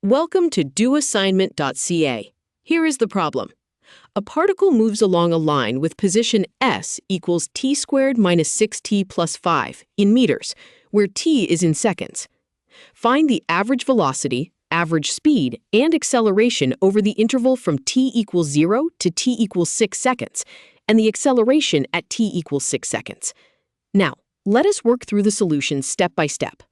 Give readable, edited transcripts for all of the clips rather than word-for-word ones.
Welcome to doassignment-ca. Here is the problem. A particle moves along a line with position s equals t squared minus 6t plus 5 in meters, where t is in seconds. Find the average velocity, average speed, and acceleration over the interval from t equals 0 to t equals 6 seconds, and the acceleration at t equals 6 seconds. Now, let us work through the solution step by step.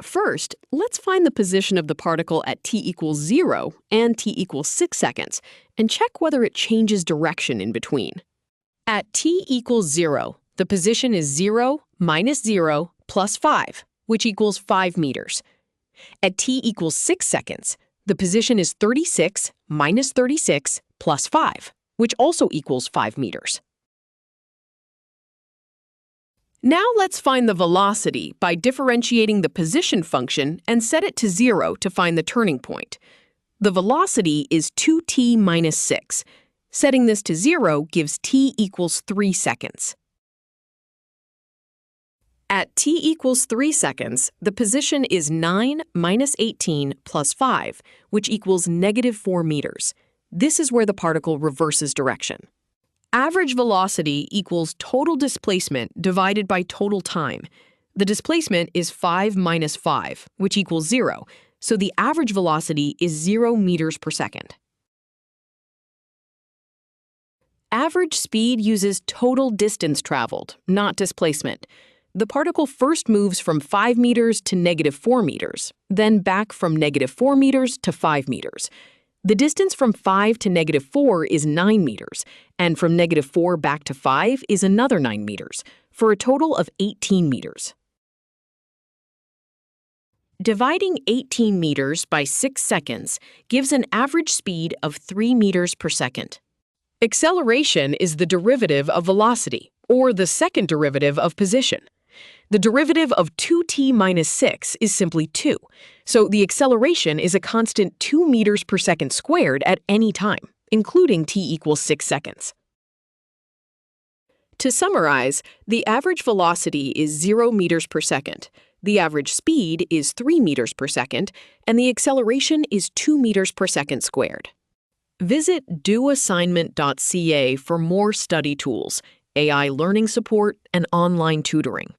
First, let's find the position of the particle at t equals 0 and t equals 6 seconds, and check whether it changes direction in between. At t equals 0, the position is 0 minus 0 plus 5, which equals 5 meters. At t equals 6 seconds, the position is 36 minus 36 plus 5, which also equals 5 meters. Now let's find the velocity by differentiating the position function and set it to 0 to find the turning point. The velocity is 2t minus 6. Setting this to 0 gives t equals 3 seconds. At t equals 3 seconds, the position is 9 minus 18 plus 5, which equals negative 4 meters. This is where the particle reverses direction. Average velocity equals total displacement divided by total time. The displacement is 5 minus 5, which equals 0, so the average velocity is 0 meters per second. Average speed uses total distance traveled, not displacement. The particle first moves from 5 meters to negative 4 meters, then back from negative 4 meters to 5 meters. The distance from 5 to negative 4 is 9 meters, and from negative 4 back to 5 is another 9 meters, for a total of 18 meters. Dividing 18 meters by 6 seconds gives an average speed of 3 meters per second. Acceleration is the derivative of velocity, or the second derivative of position. The derivative of 2t minus 6 is simply 2, so the acceleration is a constant 2 meters per second squared at any time, including t equals 6 seconds. To summarize, the average velocity is 0 meters per second, the average speed is 3 meters per second, and the acceleration is 2 meters per second squared. Visit doassignment.ca for more study tools, AI learning support, and online tutoring.